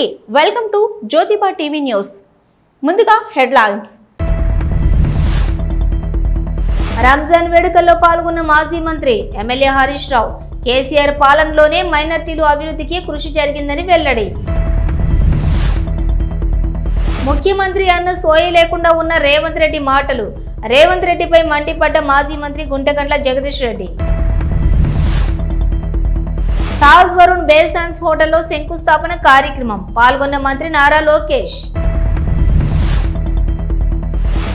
నమస్తే welcome to Jyotiba TV news. ముందుగా headlines. Ramzan వేడుకల్లో పాల్గొన్న మాజీ మంత్రి ఎమ్మెల్యే హరీష్ రావు కేసీఆర్ పాలనలోనే మైనార్టీలు అభివృద్ధికి కృషి జరిగిందని వెల్లడి. ముఖ్యమంత్రి అన్న సోయి లేకుండా ఉన్న రేవంత్ రెడ్డి మాటలు. రేవంత్ రెడ్డిపై మండిపడ్డ మాజీ మంత్రి గుంటగండ్ల జగదీష్ రెడ్డి. తాజ్ వరుణ్ బేసాన్స్ హోటల్లో శంకుస్థాపన కార్యక్రమం పాల్గొన్న మంత్రి నారా లోకేష్.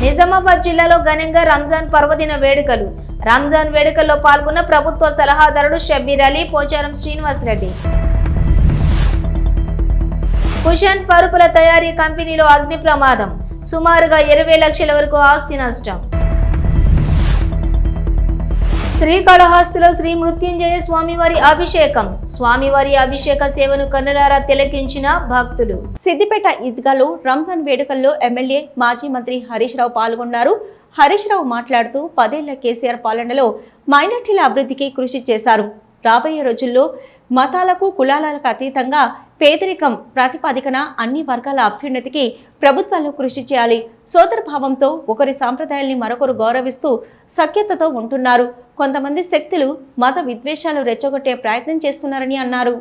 నిజామాబాద్ జిల్లాలో ఘనంగా రంజాన్ పర్వదిన వేడుకలు. రంజాన్ వేడుకల్లో పాల్గొన్న ప్రభుత్వ సలహాదారుడు షబ్బీర్ అలీ, పోచారం శ్రీనివాసరెడ్డి. కుషన్ పరుపుల తయారీ కంపెనీలో అగ్ని ప్రమాదం. సుమారుగా 20 లక్షల వరకు ఆస్తి నష్టం. శ్రీకాళహస్తిలో శ్రీ మృత్యుంజయ స్వామివారి అభిషేకం. స్వామివారి అభిషేక సేవను కన్నులారా తిలకించిన భక్తులు. సిద్దిపేట ఈద్గాలో రంజాన్ వేడుకల్లో ఎమ్మెల్యే మాజీ మంత్రి హరీష్ రావు పాల్గొన్నారు. హరీష్ రావు మాట్లాడుతూ 10 ఏళ్ల కేసీఆర్ పాలనలో మైనార్టీల అభివృద్ధికి కృషి చేశారు. రాబోయే రోజుల్లో మతాలకు కులాలకు అతీతంగా పేదరికం ప్రాతిపదికన అన్ని వర్గాల అభ్యున్నతికి ప్రభుత్వాలు కృషి చేయాలి. సోదరభావంతో ఒకరి సాంప్రదాయాల్ని మరొకరు గౌరవిస్తూ సఖ్యతతో ఉంటున్నారు. కొంతమంది శక్తులు మత విద్వేషాలు రెచ్చగొట్టే ప్రయత్నం చేస్తున్నారని అన్నారు.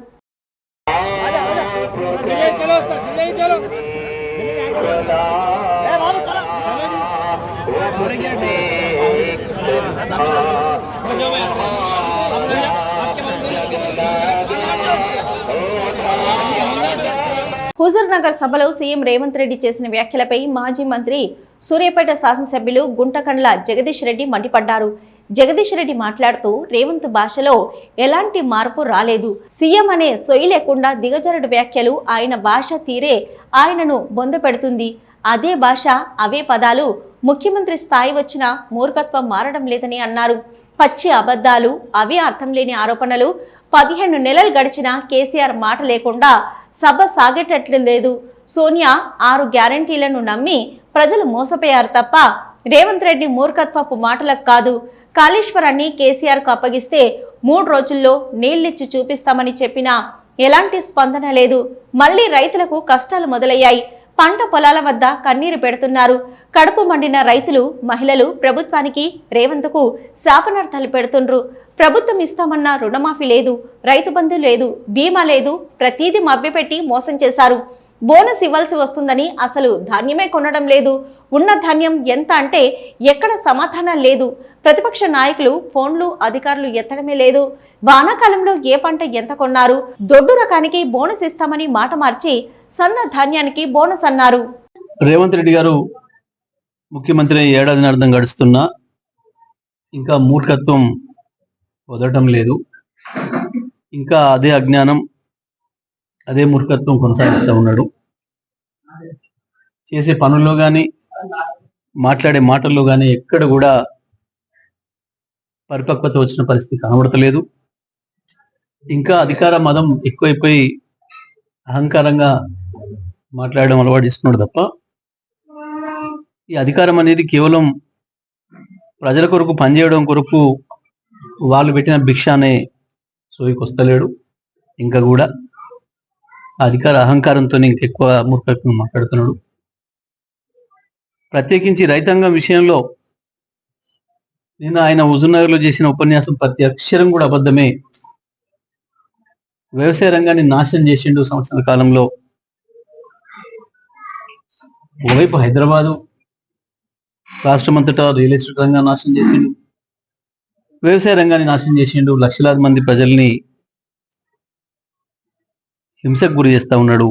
హుజూర్ నగర్ సభలో సీఎం రేవంత్ రెడ్డి చేసిన వ్యాఖ్యలపై మాజీ మంత్రి సూర్యాపేట శాసనసభ్యులు గుంటకండ్ల జగదీష్ రెడ్డి మండిపడ్డారు. జగదీష్ రెడ్డి మాట్లాడుతూ రేవంత్ భాషలో ఎలాంటి మార్పు రాలేదు. సీఎం అనే సొయి లేకుండా దిగజారుడు వ్యాఖ్యలు ఆయన భాష తీరే ఆయనను బొందపెడుతుంది. అదే భాష అవే పదాలు ముఖ్యమంత్రి స్థాయి వచ్చిన మూర్ఖత్వం మారడం లేదని అన్నారు. పచ్చి అబద్ధాలు, అవే అర్థం లేని ఆరోపణలు. 15 నెలలు గడిచినా కేసీఆర్ మాట లేకుండా సభ సాగేటట్లు లేదు. సోనియా 6 గ్యారంటీలను నమ్మి ప్రజలు మోసపోయారు తప్ప రేవంత్ రెడ్డి మూర్ఖత్వపు మాటలకు కాదు. కాళేశ్వరాన్ని కేసీఆర్కు అప్పగిస్తే 3 రోజుల్లో నీళ్లిచ్చి చూపిస్తామని చెప్పినా ఎలాంటి స్పందన లేదు. మళ్లీ రైతులకు కష్టాలు మొదలయ్యాయి. పంట పొలాల వద్ద కన్నీరు పెడుతున్నారు. కడుపు మండిన రైతులు, మహిళలు ప్రభుత్వానికి రేవంత్కు శాపనార్థాలు పెడుతుండ్రు. ప్రభుత్వం ఇస్తామన్న రుణమాఫీ లేదు, రైతు బంధు లేదు, బీమా లేదు. ప్రతీది మభ్యపెట్టి మోసం చేశారు. బోనస్ ఇవ్వాల్సి వస్తుందని అసలు ధాన్యమే కొనడం లేదు. ఉన్న ధాన్యం ఎంత అంటే ఎక్కడ సమాధానం లేదు. ప్రతిపక్ష నాయకులు ఫోన్లు అధికారులు ఎత్తడమే లేదు. వానాకాలంలో ఏ పంట ఎంత కొన్నారు? దొడ్డు రకానికి బోనస్ ఇస్తామని మాట మార్చి సన్న ధాన్యానికి బోనస్ అన్నారు. రేవంత్ రెడ్డి గారు ముఖ్యమంత్రి ఏడాదిన్నర గడుస్తున్నా ఇంకా మూర్ఖత్వం వదలటం లేదు. ఇంకా అదే అజ్ఞానం, అదే మూర్ఖత్వం కొనసాగిస్తూ ఉన్నాడు. చేసే పనుల్లో కానీ మాట్లాడే మాటల్లో కానీ ఎక్కడ కూడా పరిపక్వత వచ్చిన పరిస్థితి కనబడతలేదు. ఇంకా అధికార మదం ఎక్కువైపోయి అహంకారంగా మాట్లాడడం అలవాటు చేసుకున్నాడు తప్ప ఈ అధికారం అనేది కేవలం ప్రజల కొరకు పనిచేయడం కొరకు వాళ్ళు పెట్టిన భిక్ష అనే సోయికి వస్తలేడు. ఇంకా కూడా అధికార అహంకారంతో ఇంకెక్కువ మూర్ఖత్వం మాట్లాడుతున్నాడు. ప్రత్యేకించి రైతాంగం విషయంలో నిన్న ఆయన హుజూర్నగర్లో చేసిన ఉపన్యాసం ప్రతి అక్షరం కూడా అబద్ధమే. వ్యవసాయ రంగాన్ని నాశనం చేసిండు సంవత్సరాల కాలంలో. ఒకవైపు హైదరాబాదు రాష్ట్రమంతటా రియల్ ఎస్టేట్ రంగాన్ని నాశనం చేసిండు, వ్యవసాయ రంగాన్ని నాశనం చేసిండు. లక్షలాది మంది ప్రజల్ని హింసకు గురి చేస్తా ఉన్నాడు.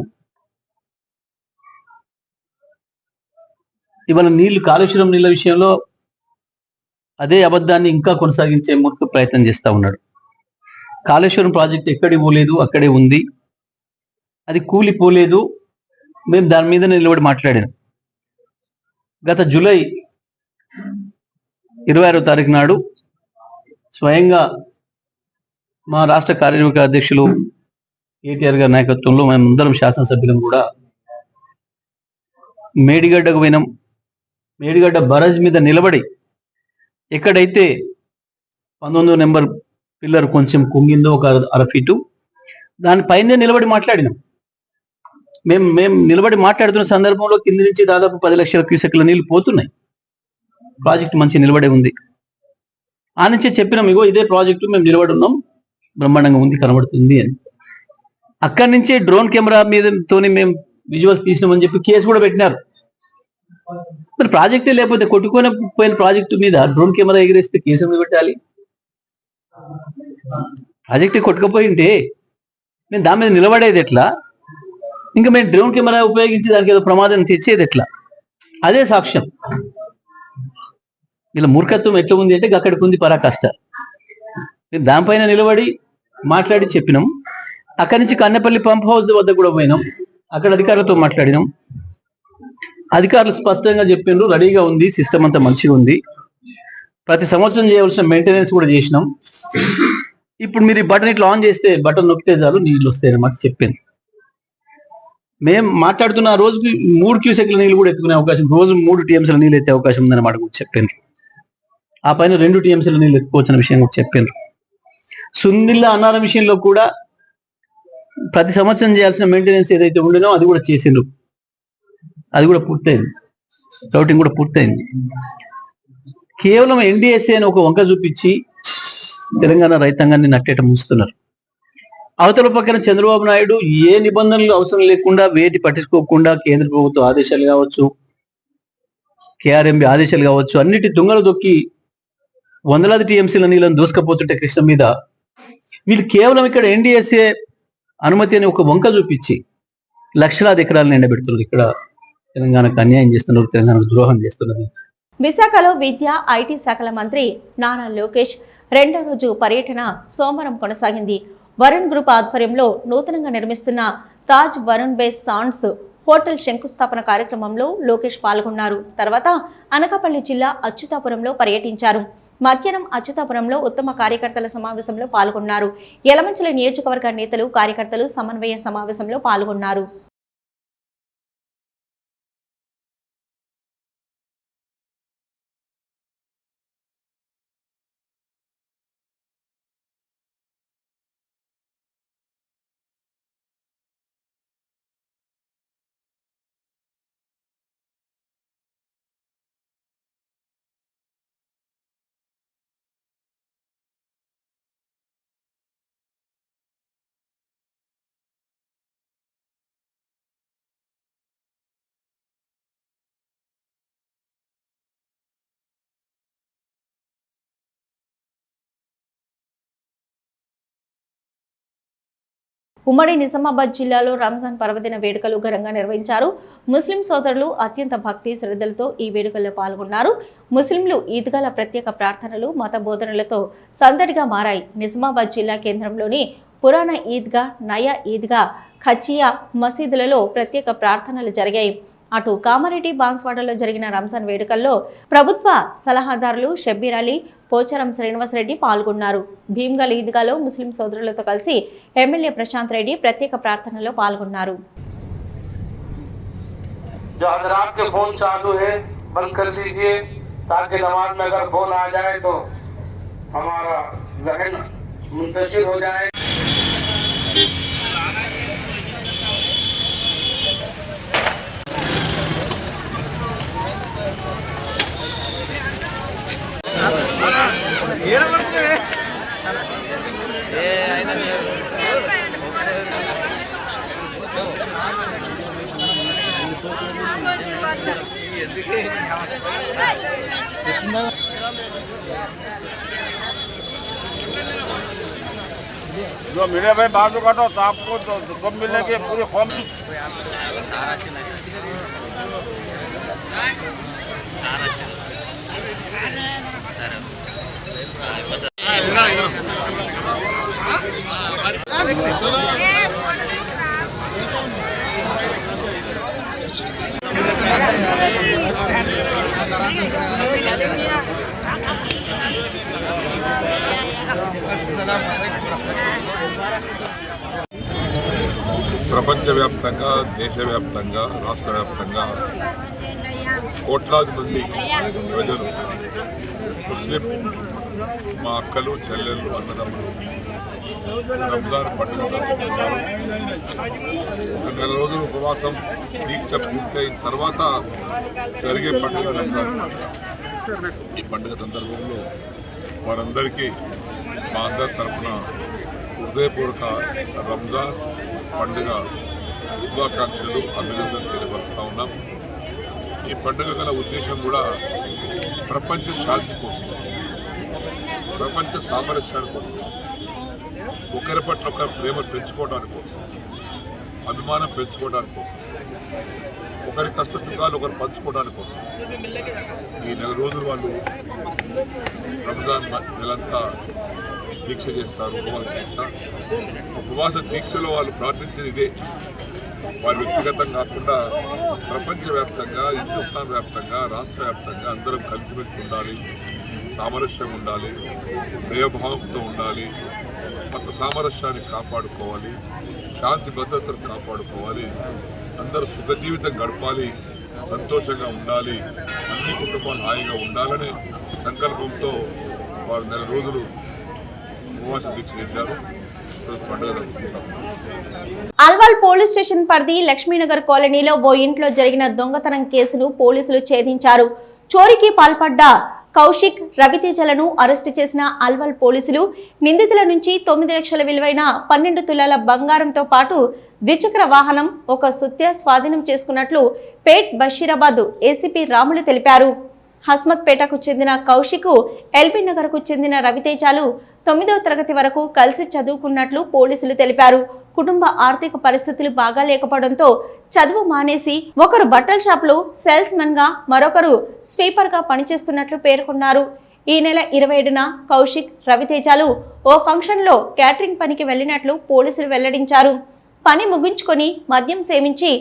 ఇవాళ కాళేశ్వరం నీళ్ళ విషయంలో అదే అబద్ధాన్ని ఇంకా కొనసాగించే మూర్ఖ ప్రయత్నం చేస్తా ఉన్నాడు. కాళేశ్వరం ప్రాజెక్ట్ ఎక్కడికి పోలేదు, అక్కడే ఉంది. అది కూలిపోలేదు. మేము దాని మీద నిలబడి మాట్లాడాను. గత జూలై 26వ తారీఖు నాడు స్వయంగా మా రాష్ట్ర కార్యనిర్వాహక అధ్యక్షులు కేటీఆర్ గారి నాయకత్వంలో మేమందరం శాసనసభ్యులం కూడా మేడిగడ్డకు పోయినాం. మేడిగడ్డ బరాజ్ మీద నిలబడి ఎక్కడైతే 19వ నెంబర్ పిల్లర్ కొంచెం కుంగిందో ఒక 1/2 ఫీటు దానిపైనే నిలబడి మాట్లాడినాం. మేము నిలబడి మాట్లాడుతున్న సందర్భంలో కింది నుంచి దాదాపు 10 లక్షల క్యూసెక్ల నీళ్లు పోతున్నాయి. ప్రాజెక్టు మంచి నిలబడే ఉంది. ఆ నుంచే చెప్పినాం, ఇగో ఇదే ప్రాజెక్టు మేము నిలబడి ఉన్నాం, బ్రహ్మాండంగా ఉంది, కనబడుతుంది అని. అక్కడి నుంచే డ్రోన్ కెమెరా మీదతోని మేము విజువల్స్ తీసినామని చెప్పి కేసు కూడా పెట్టినారు. మరి ప్రాజెక్టే లేకపోతే కొట్టుకొని పోయిన ప్రాజెక్టు మీద డ్రోన్ కెమెరా ఎగిరేస్తే కేసు ఎందుకు పెట్టాలి? ప్రాజెక్టే కొట్టుకుపోయి ఉంటే మేము దాని మీద నిలబడేది ఎట్లా? ఇంకా మేము డ్రోన్ కెమెరా ఉపయోగించి దానికి ఏదో ప్రమాదం తెచ్చేది ఎట్లా? అదే సాక్ష్యం. ఇలా మూర్ఖత్వం ఎట్లా ఉంది అంటే అక్కడికి ఉంది పరాకాష్ట. మేము దానిపైన నిలబడి మాట్లాడి చెప్పినాం. అక్కడి నుంచి కన్నెపల్లి పంప్ హౌస్ వద్ద కూడా పోయినాం, అక్కడ అధికారులతో మాట్లాడినాం. అధికారులు స్పష్టంగా చెప్పిండ్రు, రెడీగా ఉంది, సిస్టమ్ అంతా మంచిగా ఉంది, ప్రతి సంవత్సరం చేయవలసిన మెయింటెనెన్స్ కూడా చేసినాం. ఇప్పుడు మీరు ఈ బటన్ ఇట్లా ఆన్ చేస్తే, బటన్ నొక్కితే చాలు నీళ్ళు వస్తాయి అన్నమాట చెప్పింది. మేము మాట్లాడుతున్న రోజుకి 3 క్యూసెక్ల నీళ్ళు కూడా ఎత్తుకునే అవకాశం, రోజు 3 టీఎంసీల నీళ్ళు ఎత్తే అవకాశం ఉందన్నమాట కూడా చెప్పిండ్రు. ఆ పైన 2 టీఎంసీల నీళ్ళు ఎత్తుకోవచ్చిన విషయం కూడా చెప్పిండ్రు. సుందిల్ల అన్నారం విషయంలో కూడా ప్రతి సంవత్సరం చేయాల్సిన మెయింటెనెన్స్ ఏదైతే ఉండేనో అది కూడా చేసిండ్రు, అది కూడా పూర్తయింది, రౌటింగ్ కూడా పూర్తయింది. కేవలం ఎన్డీఎస్ఏ అని ఒక వంక చూపించి తెలంగాణ రైతాంగాన్ని నట్టేట ముంచుతున్నారు. అవతల పక్కన చంద్రబాబు నాయుడు ఏ నిబంధనలు అవసరం లేకుండా, వేటి పట్టించుకోకుండా కేంద్ర ప్రభుత్వ ఆదేశాలు కావచ్చు, కేఆర్ఎంబి ఆదేశాలు కావచ్చు, అన్నిటి తుంగలు దొక్కి వందలాది టీఎంసీల నీళ్ళని దూసుకపోతుంటే కృష్ణ మీద, వీళ్ళు కేవలం ఇక్కడ ఎన్డీఎస్ఏ అనుమతి అని ఒక వంక చూపించి లక్షలాది ఎకరాలను ఎండబెడుతున్నారు. ఇక్కడ తెలంగాణకు అన్యాయం చేస్తున్నారు, తెలంగాణకు ద్రోహం చేస్తున్నది. విశాఖలో విద్య, ఐటీ శాఖల మంత్రి నారా లోకేష్ 2వ రోజు పర్యటన సోమవారం కొనసాగింది. వరుణ్ గ్రూప్ ఆధ్వర్యంలో నూతనంగా నిర్మిస్తున్న Taj Varun base sands hotel శంకుస్థాపన కార్యక్రమంలో లోకేష్ పాల్గొన్నారు. తర్వాత అనకాపల్లి జిల్లా అచ్యుతాపురంలో పర్యటించారు. మధ్యాహ్నం అచ్యుతాపురంలో ఉత్తమ కార్యకర్తల సమావేశంలో పాల్గొన్నారు. యలమంచిలి నియోజకవర్గ నేతలు, కార్యకర్తలు సమన్వయ సమావేశంలో పాల్గొన్నారు. ఉమ్మడి నిజామాబాద్ జిల్లాలో రంజాన్ పర్వదిన వేడుకలు ఘనంగా నిర్వహించారు. ముస్లిం సోదరులు అత్యంత భక్తి శ్రద్ధలతో ఈ వేడుకల్లో పాల్గొన్నారు. ముస్లింలు ఈద్గాల ప్రత్యేక ప్రార్థనలు, మత బోధనలతో సందడిగా మారాయి. నిజామాబాద్ జిల్లా కేంద్రంలోని పురాణ ఈద్గా, నయా ఈద్గా, ఖచ్చియా మసీదులలో ప్రత్యేక ప్రార్థనలు జరిగాయి. అటు కామారెడ్డి, బాన్స్వాడలో జరిగిన రంజాన్ వేడుకల్లో ప్రభుత్వ సలహాదారులు షబ్బీర్ అలీ, పోచారం శ్రీనివాసరెడ్డి పాల్గొన్నారు. భీమ్గల్ ఈద్గాలో ముస్లిం సోదరులతో కలిసి ఎమ్మెల్యే ప్రశాంత్ రెడ్డి ప్రత్యేక ప్రార్థనలో పాల్గొన్నారు. जो मिले भाई बाजू काटो तो आपको तो मिलने के पूरी फॉर्म ప్రపంచవ్యాప్తంగా, దేశవ్యాప్తంగా, రాష్ట్రవ్యాప్తంగా కోట్లాది మంది ప్రజలు ముస్లిం మా అక్కలు చెల్లెళ్ళు అన్నదమ్ములు రంజాన్ పండుగ జరుపుకుంటున్నారు. ఒక నెల రోజులు ఉపవాసం దీక్ష పూర్తయిన తర్వాత జరిగే పండుగ రంజాన్. ఈ పండుగ సందర్భంలో వారందరికీ మా అందరి తరఫున హృదయపూర్వక రంజాన్ పండుగ శుభాకాంక్షలు అభినందనలు తెలియపరుస్తూ ఉన్నాం. ఈ పండుగ గల ఉద్దేశం కూడా ప్రపంచ శాంతి కోసం, ప్రపంచ సామరస్యాని కోసం, ఒకరి పట్ల ఒకరి ప్రేమ పెంచుకోవడానికి కోసం, అభిమానం పెంచుకోవడానికి కోసం, ఒకరి కష్ట సుఖాలు ఒకరు పంచుకోవడానికి కోసం ఈ నెల రోజులు వాళ్ళు రంజాన్ నెలంతా దీక్ష చేస్తారు. ఉపవాస దీక్షలో వాళ్ళు ప్రార్థించేది ఇదే. వారి వ్యక్తిగతం కాకుండా ప్రపంచవ్యాప్తంగా, హిందుస్థాన్ వ్యాప్తంగా, రాష్ట్ర వ్యాప్తంగా అందరం కలిసిమెలిసి ఉండాలి, సామరస్యం ఉండాలి, ప్రియభావంతో ఉండాలి, మత సామరస్యాన్ని కాపాడుకోవాలి, శాంతి భద్రతను కాపాడుకోవాలి, అందరూ సుఖ జీవితం గడపాలి, సంతోషంగా ఉండాలి, అన్ని కుటుంబాలు హాయిగా ఉండాలనే సంకల్పంతో వారు నెల రోజులు ఉపవాస దీక్ష చేశారు. పండుగ జరుపుకుంటారు. అల్వాల్ పోలీస్ స్టేషన్ పరిధి లక్ష్మీనగర్ కాలనీలో ఓ ఇంట్లో జరిగిన దొంగతనం కేసును పోలీసులు ఛేదించారు. చోరీకి పాల్పడ్డ కౌశిక్, రవితేజలను అరెస్టు చేసిన అల్వాల్ పోలీసులు నిందితుల నుంచి 9 లక్షల విలువైన 12 తులాల బంగారంతో పాటు ద్విచక్ర వాహనం, ఒక సుత్య స్వాధీనం చేసుకున్నట్లు పేట్ బషీరాబాద్ ఏసీపీ రాములు తెలిపారు. హస్మత్ పేటకు చెందిన కౌశిక్, ఎల్బీ నగర్ కు చెందిన రవితేజలు 9వ తరగతి వరకు కలిసి చదువుకున్నట్లు పోలీసులు తెలిపారు. కుటుంబ ఆర్థిక పరిస్థితులు బాగా లేకపోవడంతో చదువు మానేసి ఒకరు బట్టల షాప్లో సేల్స్ మెన్ గా, మరొకరు స్వీపర్ గా పనిచేస్తున్నట్లు పేర్కొన్నారు. ఈ నెల 27న కౌశిక్, రవితేజలు ఓ ఫంక్షన్ లో క్యాటరింగ్ పనికి వెళ్లినట్లు పోలీసులు వెల్లడించారు. పని ముగించుకొని మద్యం సేవించి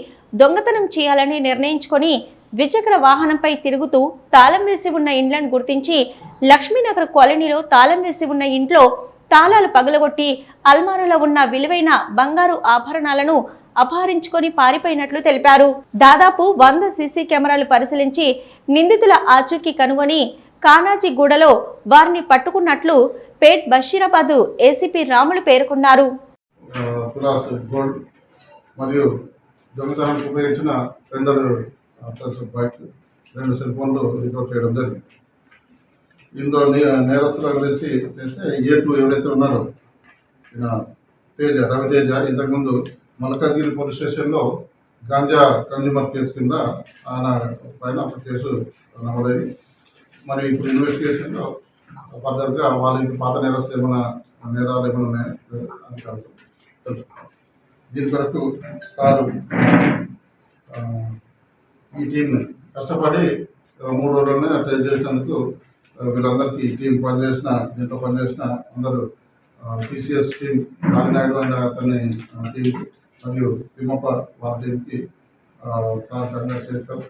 దొంగతనం చేయాలని నిర్ణయించుకొని ద్విచక్ర వాహనంపై తిరుగుతూ తాళం వేసి ఉన్న ఇండ్లను గుర్తించి లక్ష్మీనగర్ కాలనీలో తాళం వేసి ఉన్న ఇంట్లో తాళాలు పగలగొట్టి అల్మారాలో ఉన్న విలువైన బంగారు ఆభరణాలను అపహరించుకొని పారిపోయినట్లు తెలిపారు. దాదాపు 100 సీసీ కెమెరాలు పరిశీలించి నిందితుల ఆచూకీ కనుగొని కానాజీగూడలో వారిని పట్టుకున్నట్లు పేట్ బషీరాబాద్ ఏసీపీ రాములు పేర్కొన్నారు. మరియు దొంగతనానికి ఉపయోగించిన 2 బైక్, 2 సెల్ ఫోన్లు రికవర్ చేయడం జరిగింది. ఇందులో నేరస్తుల గురించి చేస్తే A2 ఎవరైతే ఉన్నారో రవితేజ ఇంతకుముందు మల్కాజ్గిరి పోలీస్ స్టేషన్లో గాంజా కన్జ్యూమర్ కేసు కింద ఆయన పైన ఒక కేసు నమోదైంది. మరి ఇప్పుడు ఇన్వెస్టిగేషన్లో ఫర్దర్గా వాళ్ళ ఇంటి పాత నేరస్తులు నేరాలు ఏమైనా ఉన్నాయని తెలుసుకున్నాం. దీని కొరకు సారు ఈ టీంని కష్టపడి 3 రోజుల్లోనే ట్రేస్ చేసినందుకు వీళ్ళందరికీ టీం దీంట్లో పనిచేసిన అందరూ TCS టీం, నాగినాయుడు అనే అతని టీంకి మరియు తిమ్మప్ప వాళ్ళ టీంకి సార్ చంద్రశేఖర్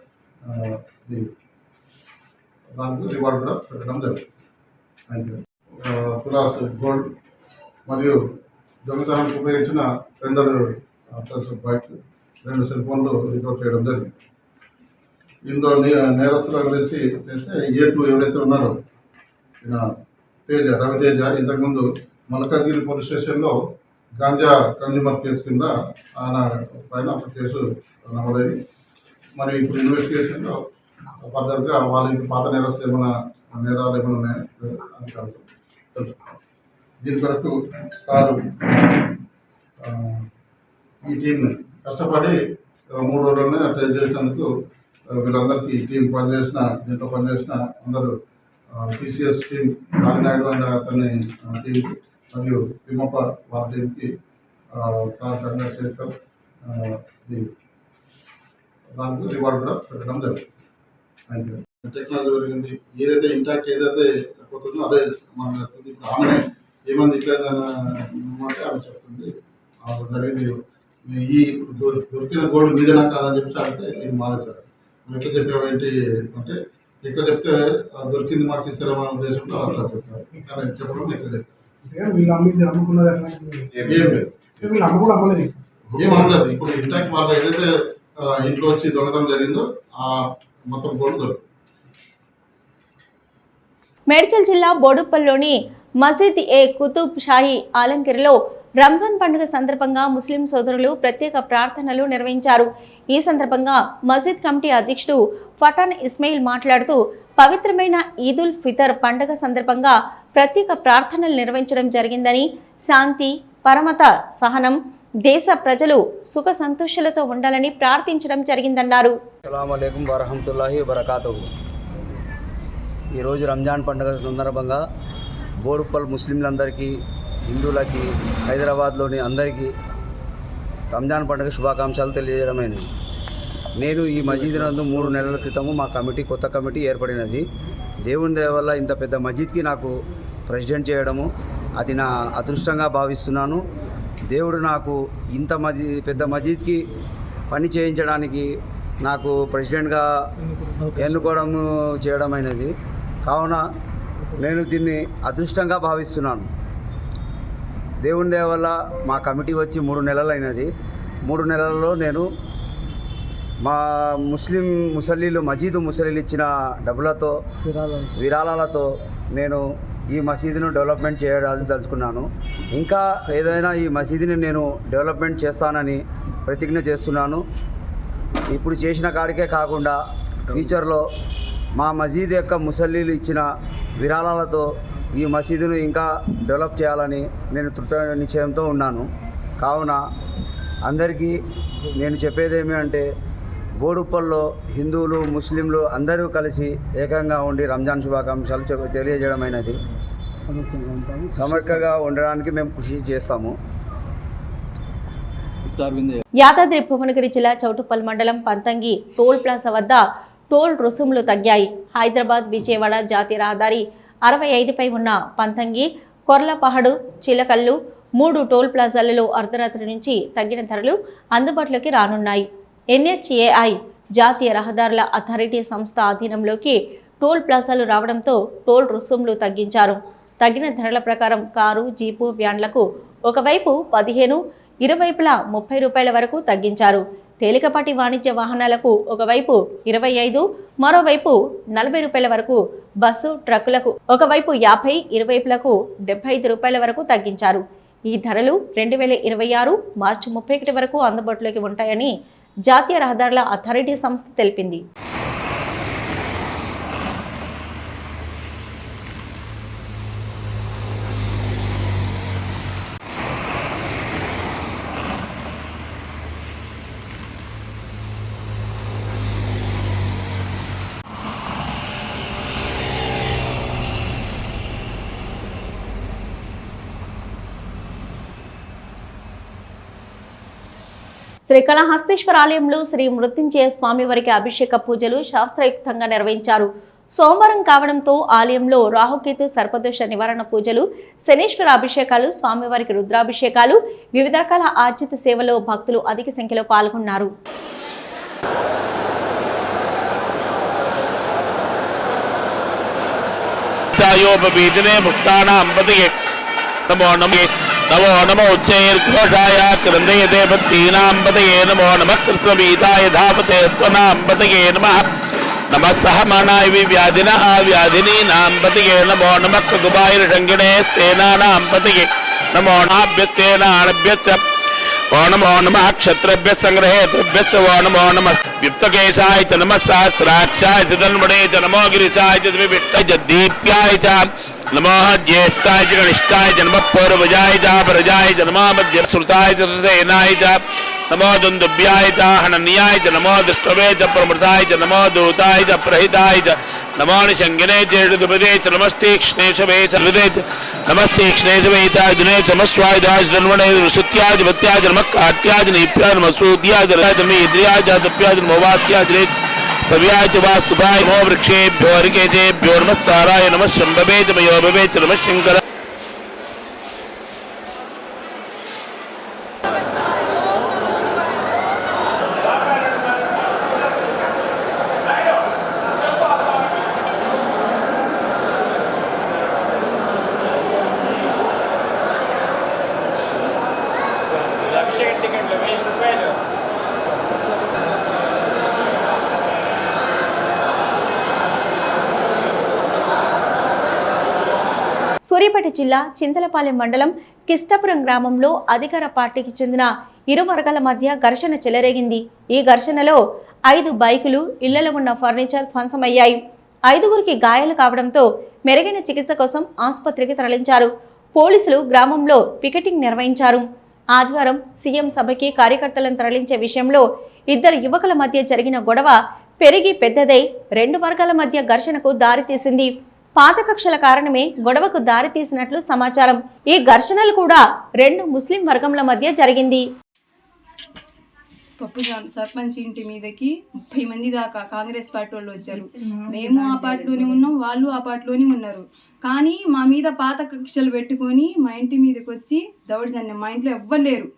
దానికి రివార్డు కూడా పెట్టడం జరుగుతుంది. Thank you. తులాస్ గోల్డ్ మరియు దొంగతనానికి ఉపయోగించిన 2 బైక్, 2 సెల్ ఫోన్లు రికవర్ చేయడం జరిగింది. ఇందులో నేరస్తుల గురించి చేస్తే A2 ఎవరైతే ఉన్నారో రవితేజ ఇంతకుముందు మల్కాజ్గిరి పోలీస్ స్టేషన్లో గాంజా కన్జ్యూమర్ కేసు కింద ఆయన పైన ఒక కేసు నమోదైంది. మరి ఇప్పుడు ఇన్వెస్టిగేషన్లో ఫర్దర్గా వాళ్ళ ఇంటి పాత నేరస్తులు నేరాలు ఏమైనా ఉన్నాయని తెలుసుకున్నాం. దీని కొరకు సారు ఈ టీంని కష్టపడి 3 రోజుల్లోనే ట్రేస్ చేసినందుకు వీళ్ళందరికీ టీం దీంట్లో పనిచేసిన అందరూ TCS టీం, నాగినాయుడు అనే అతని టీంకి మరియు తిమ్మప్ప వాళ్ళ టీంకి సార్ చంద్రశేఖర్ దానికి రివార్డు కూడా పెట్టడం జరుగుతుంది. Thank you. టెక్నాలజీ పెరిగింది, ఏదైతే ఇంటాక్ట్ ఏదైతే పోతుందో అదే మనకు చెప్తుంది. ఇప్పుడు ఆమె ఏమంది ఇట్లేదంటే ఆమె చెప్తుంది జరిగింది. ఈ దొరికిన గోల్డ్ మీదేనా కాదని చెప్పి అడిగితే ఇది మానేశారు. ఎట్లా చెప్పావు ఏంటి అంటే ఎక్కడ చెప్తే దొరికింది మాకు ఇస్తారన్న ఉద్దేశంలో అట్లా చెప్తారు. కానీ చెప్పడం ఎక్కడ చెప్తారు ఏం అనలేదు. ఇప్పుడు ఇంటాక్ట్ వాళ్ళ ఏదైతే ఇంట్లో వచ్చి దొంగతనం జరిగిందో ఆ మొత్తం గోల్డ్ దొరుకుతుంది. మేడ్చల్ జిల్లా బోడుప్పల్లోని మసీద్ ఏ కుతుబ్ షాహీ ఆలంగిరిలో రంజాన్ పండుగ సందర్భంగా ముస్లిం సోదరులు ప్రత్యేక ప్రార్థనలు నిర్వహించారు. ఈ సందర్భంగా మసీద్ కమిటీ అధ్యక్షుడు ఫటాన్ ఇస్మాయిల్ మాట్లాడుతూ పవిత్రమైన ఈదుల్ ఫితర్ పండుగ సందర్భంగా ప్రత్యేక ప్రార్థనలు నిర్వహించడం జరిగిందని, శాంతి, పరమత, సహనం, దేశ ప్రజలు సుఖ సంతోషాలతో ఉండాలని ప్రార్థించడం జరిగిందన్నారు. అస్సలాము అలైకుం వరహమతుల్లాహి వబరకాతుహు. ఈరోజు రంజాన్ పండుగ సందర్భంగా బోడుప్పల్ ముస్లింలందరికీ, హిందువులకి, హైదరాబాద్లోని అందరికీ రంజాన్ పండుగ శుభాకాంక్షలు తెలియజేయడమైనది. నేను ఈ మసీద్ నందు 3 నెలల క్రితము మా కమిటీ, కొత్త కమిటీ ఏర్పడినది. దేవుని దయ వల్ల ఇంత పెద్ద మసీద్కి నాకు ప్రెసిడెంట్ చేయడము అది నా అదృష్టంగా భావిస్తున్నాను. దేవుడు నాకు ఇంత పెద్ద మసీద్కి పని చేయించడానికి నాకు ప్రెసిడెంట్గా ఎన్నుకోవడం చేయడమైనది. కావున నేను దీన్ని అదృష్టంగా భావిస్తున్నాను. దేవుని దయ వల్ల మా కమిటీ వచ్చి 3 నెలలైనది. 3 నెలల్లో నేను మా మసీదు ముసలీలు ఇచ్చిన డబ్బులతో, విరాళాలతో నేను ఈ మసీదును డెవలప్మెంట్ చేయడానికి తలుచుకున్నాను. ఇంకా ఏదైనా ఈ మసీదుని నేను డెవలప్మెంట్ చేస్తానని ప్రతిజ్ఞ చేస్తున్నాను. ఇప్పుడు చేసిన కాడికే కాకుండా ఫ్యూచర్లో మా మసీదు యొక్క ముసల్లీలు ఇచ్చిన విరాళాలతో ఈ మసీదును ఇంకా డెవలప్ చేయాలని నేను దృఢ నిశ్చయంతో ఉన్నాను. కావున అందరికీ నేను చెప్పేదేమి అంటే, బోడుప్పల్లో హిందువులు, ముస్లింలు అందరూ కలిసి ఏకంగా ఉండి రంజాన్ శుభాకాంక్షలు తెలియజేయడమైనది. సమగ్రంగా ఉండడానికి మేము కృషి చేస్తాము. యాదాద్రి భువనగిరి జిల్లా చౌటుప్పల్ మండలం పంతంగి టోల్ ప్లాజా వద్ద టోల్ రుసుములు తగ్గాయి. హైదరాబాద్ విజయవాడ జాతీయ రహదారి 65పై ఉన్న పంతంగి, కొర్లపహడు, చిలకల్లు 3 టోల్ ప్లాజాలలో అర్ధరాత్రి నుంచి తగ్గిన ధరలు అందుబాటులోకి రానున్నాయి. NHAI జాతీయ రహదారుల అథారిటీ సంస్థ ఆధీనంలోకి టోల్ ప్లాజాలు రావడంతో టోల్ రుసుములు తగ్గించారు. తగ్గిన ధరల ప్రకారం కారు, జీపు, వ్యాన్లకు ఒకవైపు 15, ఇరువైపులా 30 రూపాయల వరకు తగ్గించారు. తేలికపాటి వాణిజ్య వాహనాలకు ఒకవైపు 25, మరోవైపు 40 రూపాయల వరకు, బస్సు, ట్రక్కులకు ఒకవైపు 50, ఇరువైపులకు 75 రూపాయల వరకు తగ్గించారు. ఈ ధరలు 2026 మార్చి 31 వరకు అందుబాటులోకి ఉంటాయని జాతీయ రహదారుల అథారిటీ సంస్థ తెలిపింది. శ్రీకాళహస్తీశ్వర ఆలయంలో శ్రీ మృత్యుంజయ స్వామి వారికి అభిషేక పూజలు శాస్త్రయుక్తంగా నిర్వహించారు. సోమవారం కావడంతో ఆలయంలో రాహుకేతు సర్పదోష నివారణ పూజలు, శనీశ్వర అభిషేకాలు, స్వామివారికి రుద్రాభిషేకాలు, వివిధ రకాల ఆర్జిత సేవలో భక్తులు అధిక సంఖ్యలో పాల్గొన్నారు. नमो नमो उच्चैर्घोषाय क्रन्दयते भक्तीनां पतये नमो नमः कृष्णवीताय धावते त्वनां पतये नमः नमः सहमानाय व्याधिनः व्याधिनीनां पतये नमो नमः कुकुबाय शङ्गिणे सेनानां पतये नमो नाभ्यस्तेनाभ्यश्च ओ नमो नमः क्षत्रभ्यः सङ्ग्रहेतृभ्यश्च ओ नमो नमः विप्तकेशाय च नमः सहस्राक्षाय च तन्मणे च नमो गिरिशाय च विविष्टाय च दीप्याय च नमो ज्येष्ठाय च कनिष्ठाय च नमः पूर्वजाय च परजाय च नमः मध्यश्रुताय च सेनाय च नमो दुन्दुभ्याय च हनन्याय च नमो दृष्टवे च प्रमृताय च नमो दूताय च प्रहिताय च नमो निशङ्गिने च ऋतुपदे च नमस्तीक्ष्णेशवे च हृदे च नमस्तीक्ष्णेशवे च दिने च नमस्वायुधाय च धन्वने ऋषुत्याय च भत्याय च नमः काट्याय च नीप्याय च नमः सूद्याय च रजाय च नमः च दप्याय च नमो वात्याय च सव्याय च वास्तुभाय नमो वृक्षेभ्यो हरिकेतेभ्यो नमस्ताराय नमः शम्भवे च मयोभवे च नमः शङ्कर సూర్యాపేట జిల్లా చింతలపాలెం మండలం కిష్టపురం గ్రామంలో అధికార పార్టీకి చెందిన ఇరు వర్గాల మధ్య ఘర్షణ చెలరేగింది. ఈ ఘర్షణలో 5 బైకులు, ఇళ్లలో ఉన్న ఫర్నిచర్ ధ్వంసమయ్యాయి. 5గురికి గాయాలు కావడంతో మెరుగైన చికిత్స కోసం ఆసుపత్రికి తరలించారు. పోలీసులు గ్రామంలో పికెటింగ్ నిర్వహించారు. ఆదివారం సీఎం సభకి కార్యకర్తలను తరలించే విషయంలో 2 యువకుల మధ్య జరిగిన గొడవ పెరిగి పెద్దదై 2 వర్గాల మధ్య ఘర్షణకు దారితీసింది. పాత కక్షల కారణమే గొడవకు దారితీసినట్లు సమాచారం. ఈ ఘర్షణలు కూడా 2 ముస్లిం వర్గంల మధ్య జరిగింది. పప్పుజాన్ సర్పంచ్ ఇంటి మీదకి 30 మంది దాకా కాంగ్రెస్ పార్టీ వాళ్ళు వచ్చారు. మేము ఆ పార్టీలోనే ఉన్నాం, వాళ్ళు ఆ పార్టీలోనే ఉన్నారు. కానీ మా మీద పాత కక్షలు పెట్టుకొని మా ఇంటి మీదకి వచ్చి దౌర్జన్యం. మా ఇంట్లో ఎవ్వరు లేరు.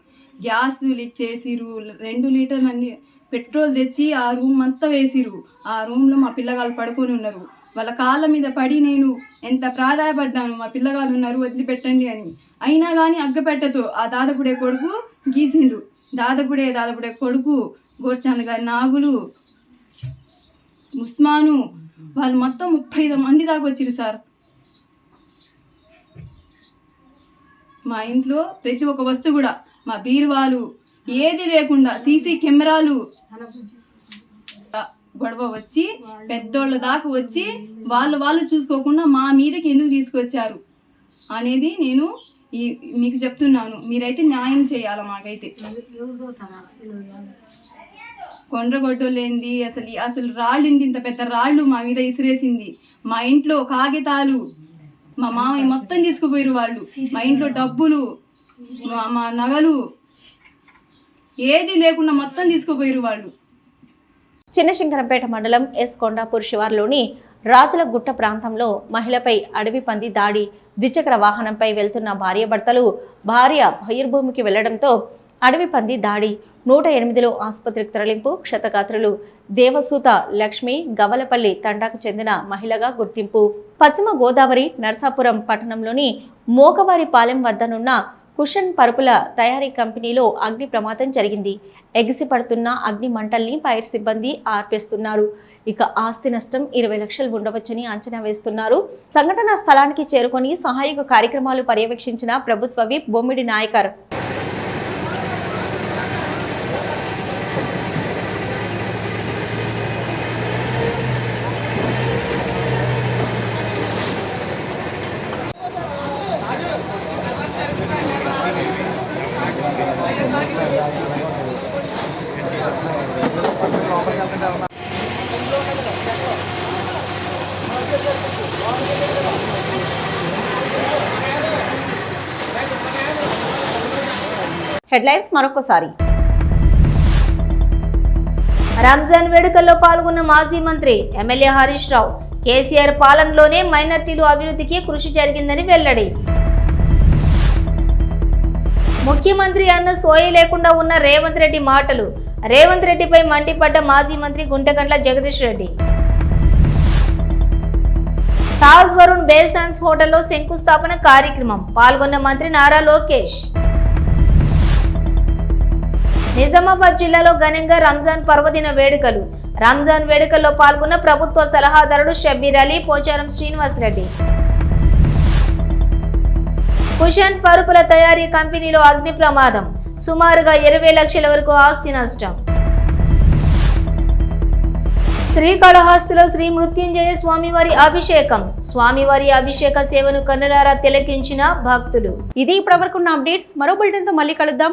గ్యాస్ లీక్ చేసిరు, 2 లీటర్లు అన్ని పెట్రోల్ తెచ్చి ఆ రూమ్ అంతా వేసిరు. ఆ రూమ్లో మా పిల్లగాళ్ళు పడుకొని ఉన్నారు. వాళ్ళ కాళ్ళ మీద పడి నేను ఎంత ప్రాధాయపడ్డాను, మా పిల్లగాళ్ళు ఉన్నారు వదిలిపెట్టండి అని. అయినా కానీ అగ్గపెట్టతో ఆ దాదాపుడే కొడుకు గీసిండు. దాదాపుడే కొడుకు గోర్చాంద్ గారి నాగులు, ఉస్మాను, వాళ్ళు మొత్తం 35 మంది దాకా వచ్చిరు సార్. మా ఇంట్లో ప్రతి ఒక్క వస్తువు కూడా, మా బీరువాలు ఏది లేకుండా సీసీ కెమెరాలు గొడవ వచ్చి పెద్దోళ్ళ దాకా వచ్చి వాళ్ళు చూసుకోకుండా మా మీదకి ఎందుకు తీసుకొచ్చారు అనేది నేను మీకు చెప్తున్నాను. మీరైతే న్యాయం చేయాలి మాకైతే. కొండ్రగొడ్డోలేంది అసలు రాళ్ళింది, ఇంత పెద్ద రాళ్ళు మా మీద ఇసిరేసింది. మా ఇంట్లో కాగితాలు మా మామయ్య మొత్తం తీసుకుపోయారు వాళ్ళు. మా ఇంట్లో డబ్బులు, మా నగలు ఏది లేకుండా మొత్తం తీసుకుపోయారు వాళ్ళు. చిన్నశంకరంపేట మండలం ఎస్ కొండాపూర్ శివార్లోని రాజుల గుట్ట ప్రాంతంలో మహిళపై అడవి పంది దాడి. ద్విచక్ర వాహనంపై వెళ్తున్న భార్యాభర్తలు భార్య బహిర్భూమికి వెళ్లడంతో అడవి పంది దాడి. 108లో ఆసుపత్రికి తరలింపు. క్షతగాత్రులు దేవసూత లక్ష్మి గవలపల్లి తండాకు చెందిన మహిళగా గుర్తింపు. పశ్చిమ గోదావరి నరసాపురం పట్టణంలోని మోకవారిపాలెం వద్దనున్న కుషన్ పరుపుల తయారీ కంపెనీలో అగ్ని ప్రమాదం జరిగింది. ఎగిసి పడుతున్న అగ్ని మంటల్ని ఫైర్ సిబ్బంది ఆర్పేస్తున్నారు. ఇక ఆస్తి నష్టం 20 లక్షలు ఉండవచ్చని అంచనా వేస్తున్నారు. సంఘటనా స్థలానికి చేరుకొని సహాయక కార్యక్రమాలు పర్యవేక్షించిన ప్రభుత్వ విప్ బొమ్మిడి నాయకర్. హెడ్లైన్స్ మరొకసారి. రంజాన్ వేడుకల్లో పాల్గొన్న మాజీ మంత్రి ఎమ్మెల్యే హరీష్ రావు కేసీఆర్ పాలనలోనే మైనార్టీలు అభివృద్ధికి కృషి జరిగిందని వెల్లడి. ముఖ్యమంత్రి అన్న సోయి లేకుండా ఉన్న రేవంత్ రెడ్డి మాటలు. రేవంత్ రెడ్డిపై మండిపడ్డ మాజీ మంత్రి గుంటగండ్ల జగదీష్ రెడ్డి. తాజ్ వరుణ్ బేస్ అండ్ హోటల్లో శంకుస్థాపన కార్యక్రమం. పాల్గొన్న మంత్రి నారా లోకేష్. నిజామాబాద్ జిల్లాలో ఘనంగా రంజాన్ పర్వదిన వేడుకలు. రంజాన్ వేడుకల్లో పాల్గొన్న ప్రభుత్వ సలహాదారుడు షబ్బీర్ అలీ, పోచారం శ్రీనివాసరెడ్డి. కుషన్ పరుపుల తయారీ కంపెనీలో అగ్ని ప్రమాదం. సుమారుగా 20 లక్షల వరకు ఆస్తి నష్టం. శ్రీకాళహస్తిలో శ్రీ మృత్యుంజయ స్వామివారి అభిషేకం. స్వామివారి అభిషేక సేవను కన్నులారా తిలకించిన భక్తులు. ఇది ఇప్పటివరకు ఉన్న అప్డేట్స్. మరో బులెటిన్తో మళ్ళీ కలుద్దాం.